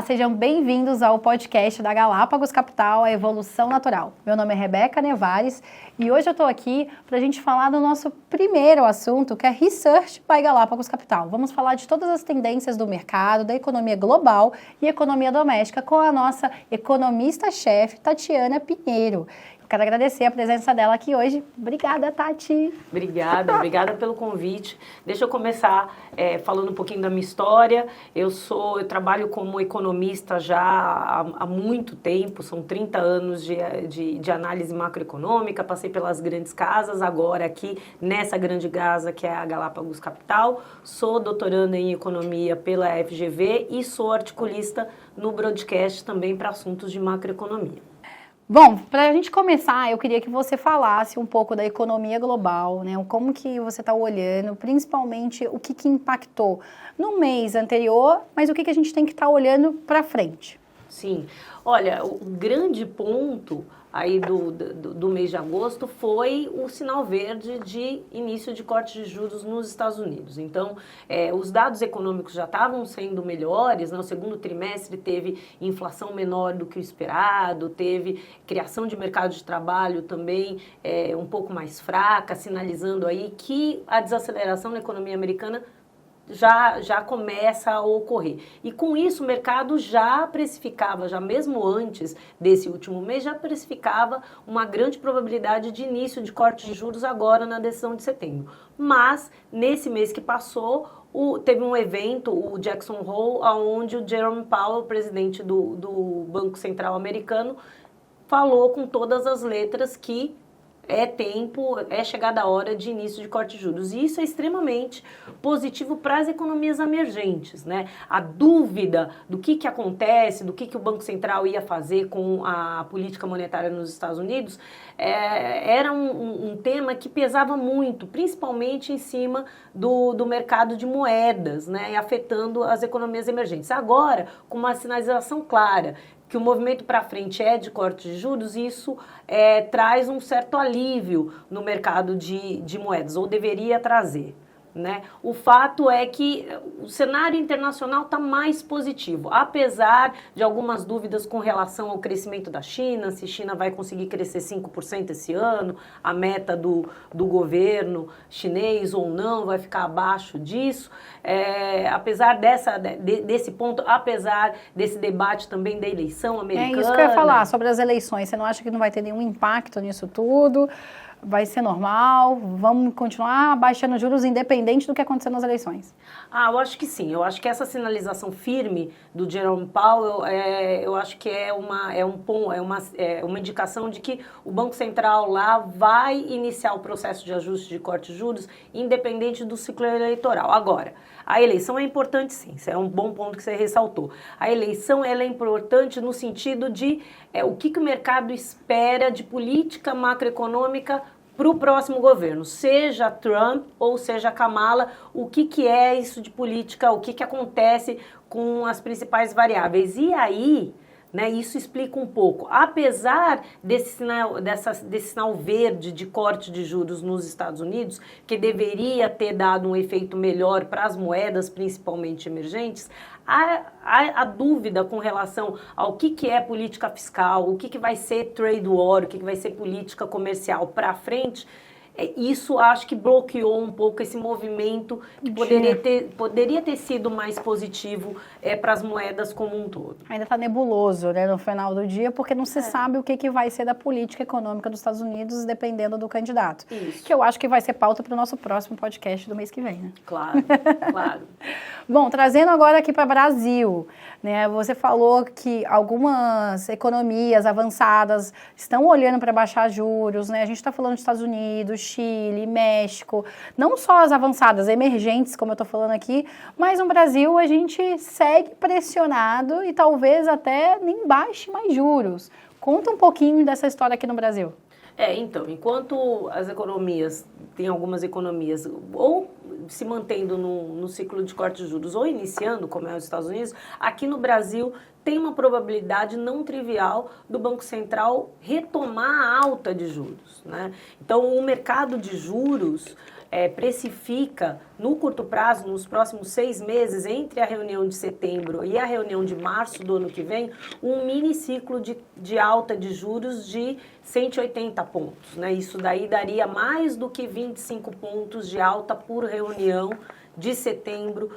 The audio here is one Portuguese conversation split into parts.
sejam bem-vindos ao podcast da Galápagos Capital, a Evolução Natural. Meu nome é Rebeca Nevares e hoje eu estou aqui para a gente falar do nosso primeiro assunto, que é Research by Galápagos Capital. Vamos falar de todas as tendências do mercado, da economia global e economia doméstica com a nossa economista-chefe, Tatiana Pinheiro. Quero agradecer a presença dela aqui hoje. Obrigada, Tati. Obrigada pelo convite. Deixa eu começar falando um pouquinho da minha história. Eu trabalho como economista já há muito tempo, são 30 anos de análise macroeconômica, passei pelas grandes casas, agora aqui nessa grande casa que é a Galápagos Capital. Sou doutoranda em economia pela FGV e sou articulista no broadcast também para assuntos de macroeconomia. Bom, para a gente começar, eu queria que você falasse um pouco da economia global, né? Como que você está olhando, principalmente o que impactou no mês anterior, mas o que a gente tem que estar olhando para frente. Sim, olha, o grande ponto aí do mês de agosto foi o sinal verde de início de corte de juros nos Estados Unidos. Então, os dados econômicos já estavam sendo melhores, né? O segundo trimestre teve inflação menor do que o esperado, teve criação de mercado de trabalho também um pouco mais fraca, sinalizando aí que a desaceleração da economia americana já começa a ocorrer. E com isso o mercado já precificava, já mesmo antes desse último mês, já precificava uma grande probabilidade de início de corte de juros agora na decisão de setembro. Mas, nesse mês que passou, teve um evento, o Jackson Hole, onde o Jerome Powell, presidente do Banco Central americano, falou com todas as letras que é chegada a hora de início de corte de juros. E isso é extremamente positivo para as economias emergentes, né? A dúvida do que acontece, do que o Banco Central ia fazer com a política monetária nos Estados Unidos, era um tema que pesava muito, principalmente em cima do mercado de moedas, né? Afetando as economias emergentes. Agora, com uma sinalização clara que o movimento para frente é de corte de juros, isso traz um certo alívio no mercado de moedas, ou deveria trazer, né? O fato é que o cenário internacional está mais positivo, apesar de algumas dúvidas com relação ao crescimento da China, se a China vai conseguir crescer 5% esse ano, a meta do governo chinês ou não, vai ficar abaixo disso. Apesar desse ponto, apesar desse debate também da eleição americana... É isso que eu ia falar, sobre as eleições. Você não acha que não vai ter nenhum impacto nisso tudo? Vai ser normal? Vamos continuar baixando juros independente do que acontecer nas eleições? Eu acho que sim. Eu acho que essa sinalização firme do Jerome Powell, eu acho que é uma indicação de que o Banco Central lá vai iniciar o processo de ajuste de corte de juros independente do ciclo eleitoral. Agora, a eleição é importante sim, isso é um bom ponto que você ressaltou. A eleição ela é importante no sentido de o que o mercado espera de política macroeconômica para o próximo governo, seja Trump ou seja Kamala, o que é isso de política, o que acontece com as principais variáveis. E aí, né, isso explica um pouco. Apesar desse sinal verde de corte de juros nos Estados Unidos, que deveria ter dado um efeito melhor para as moedas, principalmente emergentes, a dúvida com relação ao que é política fiscal, o que vai ser trade war, o que vai ser política comercial para frente, isso acho que bloqueou um pouco esse movimento que poderia ter sido mais positivo para as moedas como um todo. Ainda está nebuloso, né, no final do dia, porque não se sabe o que vai ser da política econômica dos Estados Unidos, dependendo do candidato. Isso. Que eu acho que vai ser pauta para o nosso próximo podcast do mês que vem, né? Claro, claro. Bom, trazendo agora aqui para o Brasil, né, você falou que algumas economias avançadas estão olhando para baixar juros, né? A gente está falando dos Estados Unidos, Chile, México, não só as avançadas, emergentes, como eu estou falando aqui, mas no Brasil a gente segue pressionado e talvez até nem baixe mais juros. Conta um pouquinho dessa história aqui no Brasil. Então, enquanto as economias, tem algumas economias ou se mantendo no ciclo de corte de juros ou iniciando, como é os Estados Unidos, aqui no Brasil tem uma probabilidade não trivial do Banco Central retomar a alta de juros, né? Então, o mercado de juros precifica no curto prazo, nos próximos 6 meses, entre a reunião de setembro e a reunião de março do ano que vem, um mini ciclo de alta de juros de 180 pontos, né? Isso daí daria mais do que 25 pontos de alta por reunião de setembro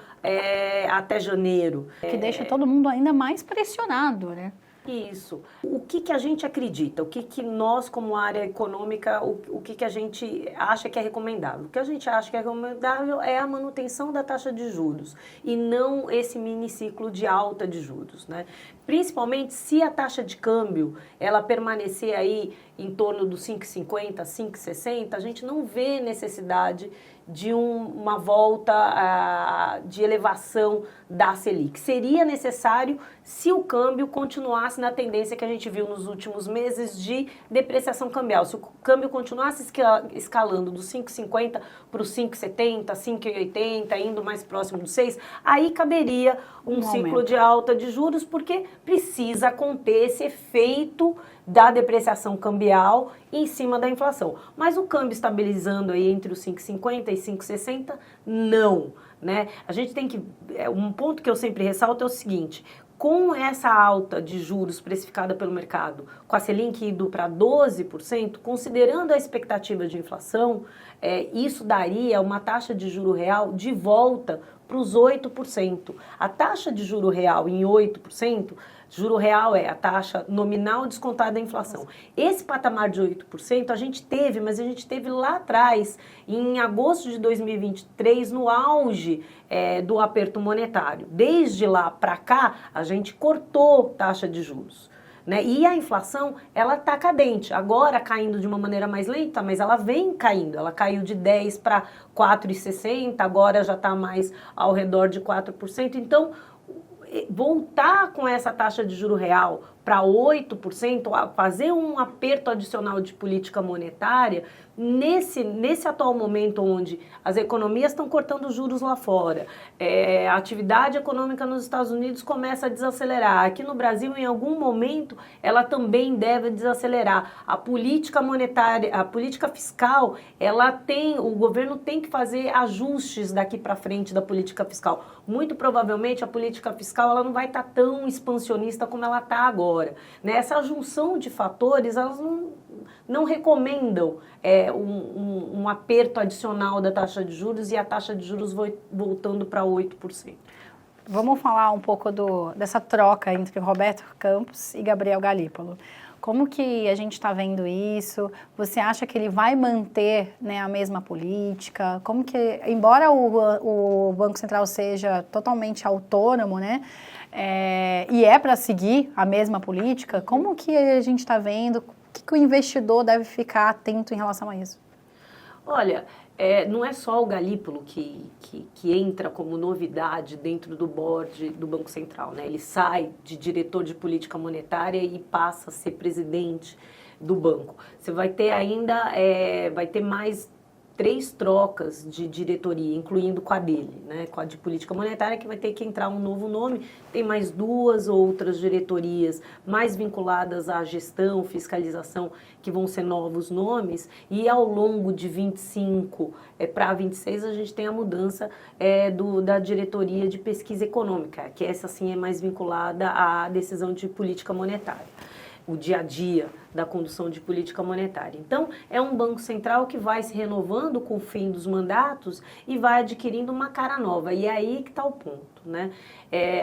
até janeiro. Que deixa todo mundo ainda mais pressionado, né? Isso. O que a gente acredita? O que nós, como área econômica, o que a gente acha que é recomendável? O que a gente acha que é recomendável é a manutenção da taxa de juros e não esse mini ciclo de alta de juros, né? Principalmente se a taxa de câmbio ela permanecer aí em torno dos 5,50, 5,60, a gente não vê necessidade de uma volta de elevação da Selic. Seria necessário se o câmbio continuasse na tendência que a gente viu nos últimos meses de depreciação cambial. Se o câmbio continuasse escalando dos 5,50 para os 5,70, 5,80, indo mais próximo dos 6, aí caberia um ciclo de alta de juros, porque precisa conter esse efeito da depreciação cambial em cima da inflação. Mas o câmbio estabilizando aí entre os 5,50 e 5,60, não, né? A gente tem que... Um ponto que eu sempre ressalto é o seguinte: com essa alta de juros precificada pelo mercado, com a Selic indo para 12%, considerando a expectativa de inflação, isso daria uma taxa de juro real de volta para os 8%. A taxa de juro real em 8%, juro real é a taxa nominal descontada da inflação. Esse patamar de 8% a gente teve, mas a gente teve lá atrás, em agosto de 2023, no auge do aperto monetário. Desde lá para cá, a gente cortou taxa de juros, né? E a inflação, ela está cadente, agora caindo de uma maneira mais lenta, mas ela vem caindo. Ela caiu de 10 para 4,60, agora já está mais ao redor de 4%. Então, voltar com essa taxa de juro real para 8%, fazer um aperto adicional de política monetária, nesse atual momento onde as economias estão cortando juros lá fora, a atividade econômica nos Estados Unidos começa a desacelerar. Aqui no Brasil, em algum momento, ela também deve desacelerar. A política monetária, a política fiscal, o governo tem que fazer ajustes daqui para frente da política fiscal. Muito provavelmente a política fiscal ela não vai estar tão expansionista como ela está agora. Essa junção de fatores, elas não recomendam um aperto adicional da taxa de juros e a taxa de juros voltando para 8%. Vamos falar um pouco dessa troca entre Roberto Campos e Gabriel Galípolo. Como que a gente está vendo isso? Você acha que ele vai manter, né, a mesma política? Como que, embora o Banco Central seja totalmente autônomo, né, e para seguir a mesma política, como que a gente está vendo? O que o investidor deve ficar atento em relação a isso? Olha, não é só o Galípolo que entra como novidade dentro do board do Banco Central, né? Ele sai de diretor de política monetária e passa a ser presidente do banco. Você vai ter ainda, vai ter mais 3 trocas de diretoria, incluindo com a dele, né? Com a de política monetária, que vai ter que entrar um novo nome. Tem mais 2 outras diretorias mais vinculadas à gestão, fiscalização, que vão ser novos nomes. E ao longo de 25 para 26, a gente tem a mudança da diretoria de pesquisa econômica, que essa sim é mais vinculada à decisão de política monetária, o dia a dia da condução de política monetária. Então, é um Banco Central que vai se renovando com o fim dos mandatos e vai adquirindo uma cara nova. E é aí que está o ponto, né?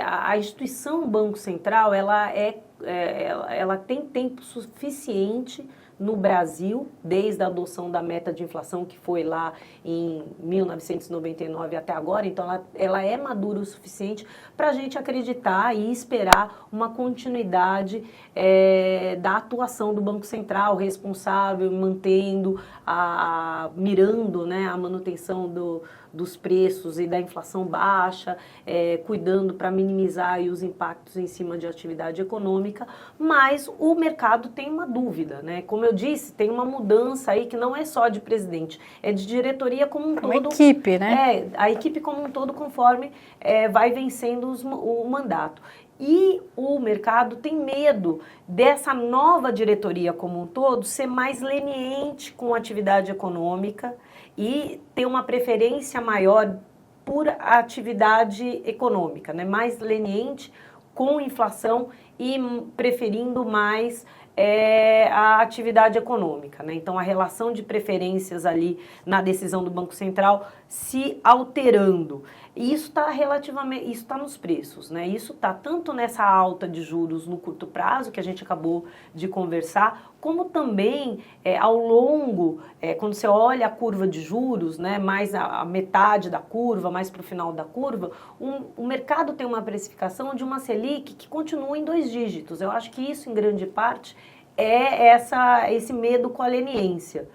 A instituição Banco Central, ela tem tempo suficiente no Brasil, desde a adoção da meta de inflação, que foi lá em 1999 até agora. Então, ela é madura o suficiente para a gente acreditar e esperar uma continuidade da atuação do Banco Central, responsável, mantendo, mirando, né, a manutenção dos preços e da inflação baixa, cuidando para minimizar aí os impactos em cima de atividade econômica. Mas o mercado tem uma dúvida, né? Como eu disse, tem uma mudança aí que não é só de presidente, é de diretoria como um todo. Uma equipe, né? A equipe como um todo, conforme vai vencendo o mandato. E o mercado tem medo dessa nova diretoria como um todo ser mais leniente com a atividade econômica e ter uma preferência maior por atividade econômica, né? Mais leniente com inflação e preferindo mais a atividade econômica, né? Então, a relação de preferências ali na decisão do Banco Central se alterando. E isso está relativamente, isso está nos preços, né? Isso está tanto nessa alta de juros no curto prazo, que a gente acabou de conversar, como também ao longo, quando você olha a curva de juros, né, mais a metade da curva, mais para o final da curva, o mercado tem uma precificação de uma Selic que continua em 2 dígitos. Eu acho que isso, em grande parte, é esse medo com a leniência.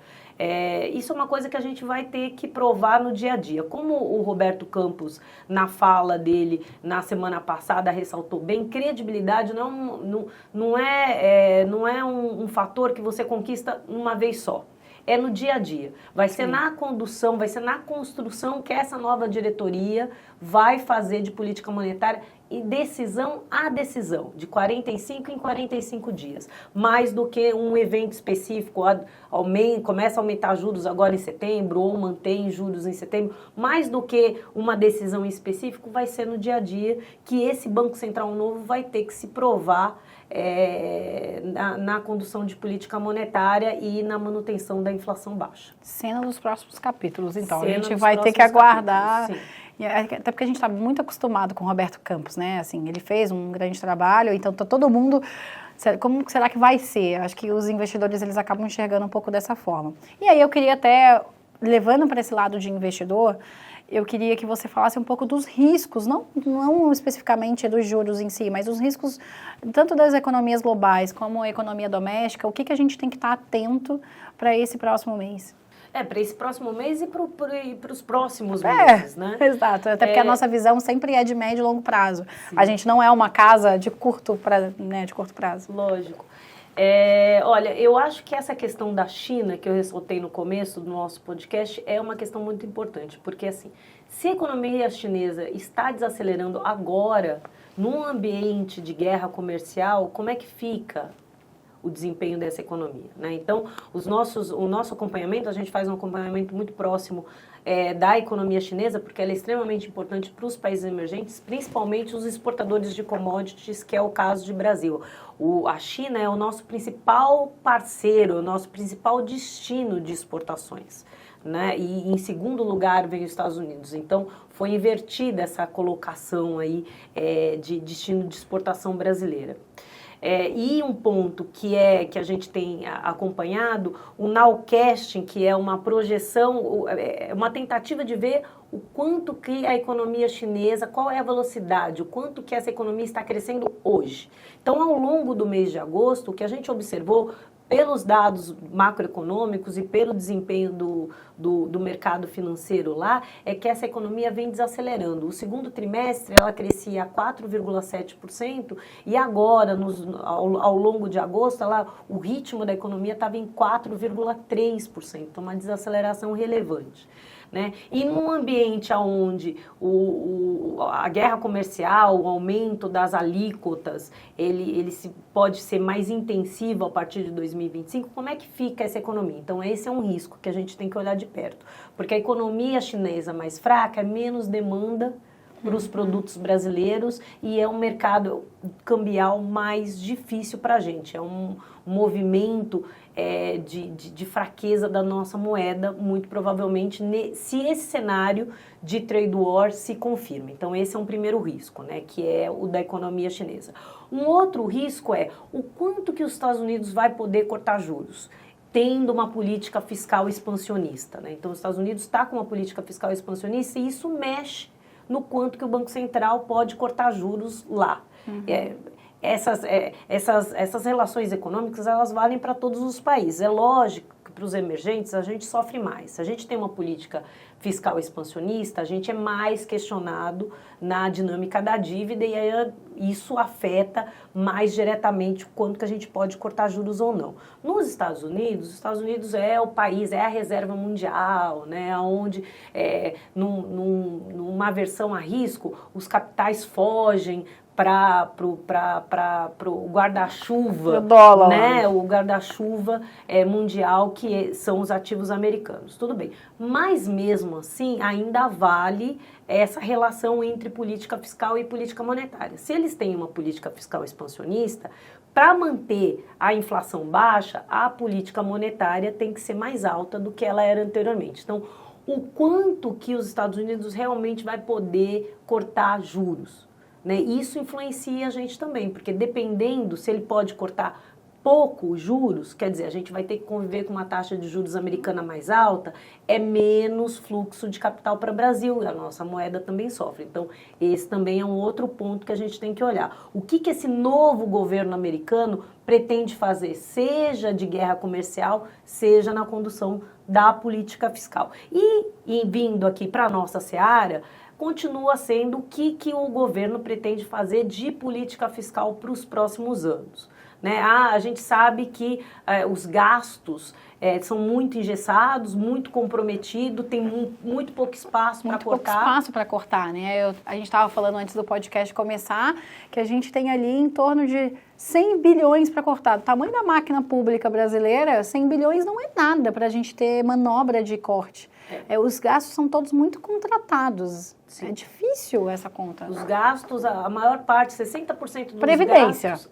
Isso é uma coisa que a gente vai ter que provar no dia a dia. Como o Roberto Campos, na fala dele na semana passada, ressaltou bem, credibilidade não é um fator que você conquista uma vez só. É no dia a dia. Vai ser na condução, vai ser na construção que essa nova diretoria vai fazer de política monetária e decisão a decisão, de 45 em 45 dias. Mais do que um evento específico, começa a aumentar juros agora em setembro, ou mantém juros em setembro, mais do que uma decisão em específico, vai ser no dia a dia que esse Banco Central novo vai ter que se provar na condução de política monetária e na manutenção da inflação baixa. Cena dos próximos capítulos, então. Cena a gente vai ter que aguardar. Até porque a gente está muito acostumado com o Roberto Campos, né? Assim, ele fez um grande trabalho, então tá todo mundo... Como será que vai ser? Acho que os investidores eles acabam enxergando um pouco dessa forma. E aí eu queria até, levando para esse lado de investidor, eu queria que você falasse um pouco dos riscos, não especificamente dos juros em si, mas os riscos tanto das economias globais como a economia doméstica, o que a gente tem que estar atento para esse próximo mês? Para esse próximo mês e para os próximos meses, né? Exato, até porque a nossa visão sempre é de médio e longo prazo. Sim. A gente não é uma casa de curto prazo. Lógico. Olha, eu acho que essa questão da China, que eu ressaltei no começo do nosso podcast, é uma questão muito importante, porque assim, se a economia chinesa está desacelerando agora, num ambiente de guerra comercial, como é que fica o desempenho dessa economia, né? Então, o nosso acompanhamento, a gente faz um acompanhamento muito próximo da economia chinesa, porque ela é extremamente importante para os países emergentes, principalmente os exportadores de commodities, que é o caso de Brasil. A China é o nosso principal parceiro, o nosso principal destino de exportações, né? E em segundo lugar vem os Estados Unidos. Então, foi invertida essa colocação aí de destino de exportação brasileira. E um ponto que a gente tem acompanhado, o nowcasting, que é uma projeção, uma tentativa de ver o quanto que a economia chinesa, qual é a velocidade, o quanto que essa economia está crescendo hoje. Então, ao longo do mês de agosto, o que a gente observou, pelos dados macroeconômicos e pelo desempenho do mercado financeiro lá, é que essa economia vem desacelerando. O segundo trimestre ela crescia a 4,7% e agora, ao longo de agosto, o ritmo da economia estava em 4,3%, então uma desaceleração relevante. Né? E num ambiente onde a guerra comercial, o aumento das alíquotas, ele pode ser mais intensivo a partir de 2025, como é que fica essa economia? Então esse é um risco que a gente tem que olhar de perto, porque a economia chinesa mais fraca é menos demanda para os produtos brasileiros e é um mercado cambial mais difícil para a gente, é um movimento de fraqueza da nossa moeda, muito provavelmente, se esse cenário de trade war se confirma. Então, esse é um primeiro risco, né, que é o da economia chinesa. Um outro risco é o quanto que os Estados Unidos vai poder cortar juros, tendo uma política fiscal expansionista, né? Então, os Estados Unidos está com uma política fiscal expansionista e isso mexe no quanto que o Banco Central pode cortar juros lá. Uhum. Essas relações econômicas, elas valem para todos os países. É lógico que para os emergentes a gente sofre mais. Se a gente tem uma política fiscal expansionista, a gente é mais questionado na dinâmica da dívida e aí isso afeta mais diretamente o quanto que a gente pode cortar juros ou não. Nos Estados Unidos é o país, é a reserva mundial, né, onde numa aversão a risco, os capitais fogem para o guarda-chuva, né? O guarda-chuva mundial, que são os ativos americanos. Tudo bem. Mas mesmo assim, ainda vale essa relação entre política fiscal e política monetária. Se eles têm uma política fiscal expansionista, para manter a inflação baixa, a política monetária tem que ser mais alta do que ela era anteriormente. Então, o quanto que os Estados Unidos realmente vai poder cortar juros, né? Isso influencia a gente também, porque dependendo se ele pode cortar pouco os juros, quer dizer, a gente vai ter que conviver com uma taxa de juros americana mais alta, é menos fluxo de capital para o Brasil, e a nossa moeda também sofre. Então, esse também é um outro ponto que a gente tem que olhar. O que esse novo governo americano pretende fazer, seja de guerra comercial, seja na condução da política fiscal. E vindo aqui para a nossa seara, continua sendo o que o governo pretende fazer de política fiscal para os próximos anos. Né? A gente sabe que os gastos são muito engessados, muito comprometidos, tem muito pouco espaço para cortar. Muito pouco espaço para cortar, né? A gente estava falando antes do podcast começar que a gente tem ali em torno de 100 bilhões para cortar. Do tamanho da máquina pública brasileira, 100 bilhões não é nada para a gente ter manobra de corte. Os gastos são todos muito contratados. Sim. É difícil essa conta. Os gastos, a maior parte, 60% dos Previdência. Gastos...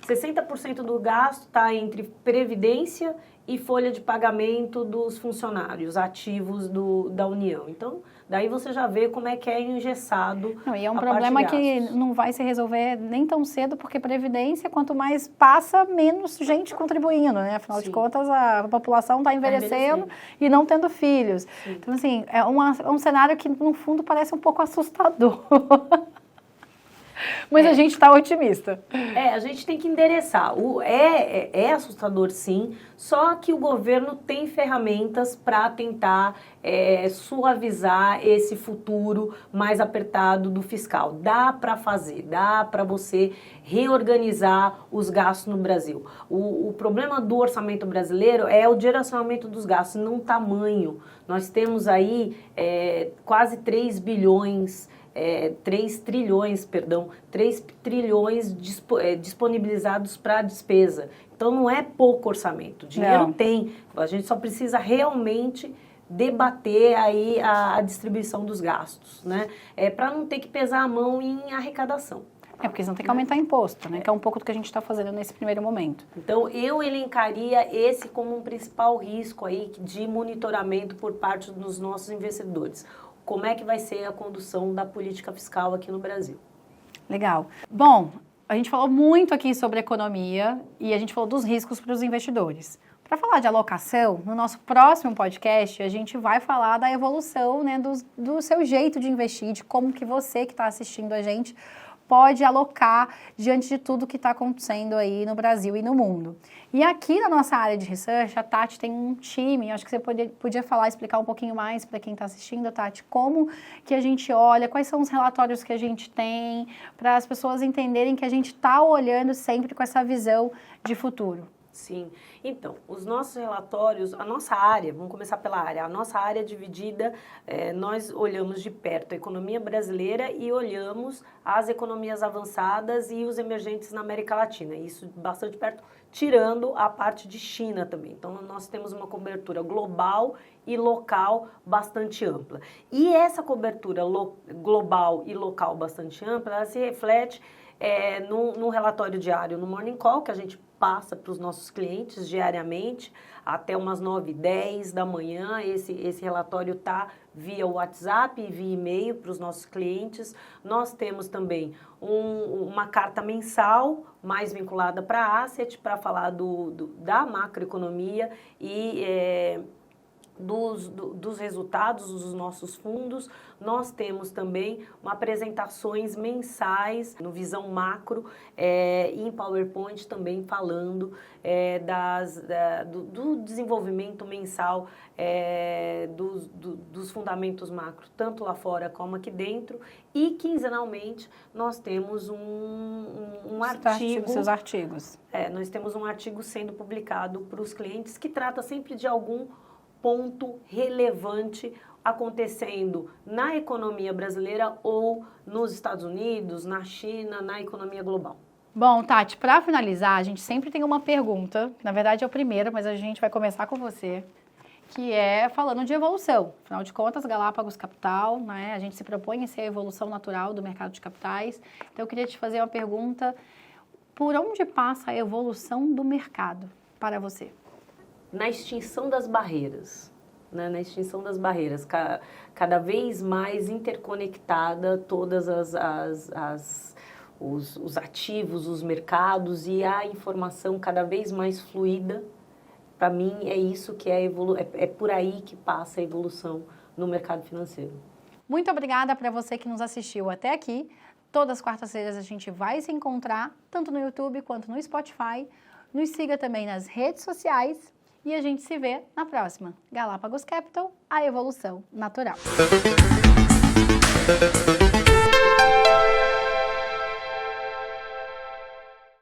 60% do gasto está entre previdência e folha de pagamento dos funcionários ativos da União. Então, daí você já vê como é que é engessado. Não, e é um problema que não vai se resolver nem tão cedo, porque previdência, quanto mais passa, menos gente contribuindo, né? Afinal Sim. de contas, a população está envelhecendo e não tendo filhos. Sim. Então, assim, é um cenário que, no fundo, parece um pouco assustador. Mas a gente está otimista. A gente tem que endereçar. É assustador, sim, só que o governo tem ferramentas para tentar suavizar esse futuro mais apertado do fiscal. Dá para fazer, dá para você reorganizar os gastos no Brasil. O problema do orçamento brasileiro é o direcionamento dos gastos, não o tamanho. Nós temos aí quase 3 bilhões 3 trilhões disponibilizados para despesa. Então, não é pouco orçamento. Dinheiro tem. A gente só precisa realmente debater aí a distribuição dos gastos, né? Para não ter que pesar a mão em arrecadação. Porque eles não tem que aumentar imposto, né? Que é um pouco do que a gente está fazendo nesse primeiro momento. Então, eu elencaria esse como um principal risco aí de monitoramento por parte dos nossos investidores. Como é que vai ser a condução da política fiscal aqui no Brasil. Legal. Bom, a gente falou muito aqui sobre economia e a gente falou dos riscos para os investidores. Para falar de alocação, no nosso próximo podcast, a gente vai falar da evolução, né, do seu jeito de investir, de como que você que está assistindo a gente pode alocar diante de tudo que está acontecendo aí no Brasil e no mundo. E aqui na nossa área de research, a Tati tem um time, acho que você podia falar, explicar um pouquinho mais para quem está assistindo, Tati, como que a gente olha, quais são os relatórios que a gente tem, para as pessoas entenderem que a gente está olhando sempre com essa visão de futuro. Sim. Então, os nossos relatórios, a nossa área, vamos começar pela área, a nossa área é dividida, nós olhamos de perto a economia brasileira e olhamos as economias avançadas e os emergentes na América Latina, isso bastante perto, tirando a parte de China também. Então, nós temos uma cobertura global e local bastante ampla. E essa cobertura global e local bastante ampla, ela se reflete no relatório diário, no Morning Call, que a gente passa para os nossos clientes diariamente, até umas 9h10 da manhã. Esse relatório está via WhatsApp e via e-mail para os nossos clientes. Nós temos também uma carta mensal, mais vinculada para a Asset, para falar da macroeconomia e dos resultados dos nossos fundos. Nós temos também apresentações mensais no Visão Macro em PowerPoint também falando do desenvolvimento mensal dos fundamentos macro, tanto lá fora como aqui dentro. E quinzenalmente nós temos um artigo. Seus artigos. Nós temos um artigo sendo publicado para os clientes que trata sempre de algum ponto relevante acontecendo na economia brasileira ou nos Estados Unidos, na China, na economia global. Bom, Tati, para finalizar, a gente sempre tem uma pergunta, na verdade é o primeiro, mas a gente vai começar com você, que é falando de evolução. Afinal de contas, Galápagos Capital, né, a gente se propõe a ser a evolução natural do mercado de capitais. Então, eu queria te fazer uma pergunta, por onde passa a evolução do mercado para você? Na extinção das barreiras. Né, na extinção das barreiras, cada vez mais interconectada todas os ativos, os mercados e a informação cada vez mais fluida. Para mim é isso que é por aí que passa a evolução no mercado financeiro. Muito obrigada para você que nos assistiu até aqui. Todas as quartas-feiras a gente vai se encontrar, tanto no YouTube quanto no Spotify. Nos siga também nas redes sociais. E a gente se vê na próxima. Galápagos Capital, a evolução natural.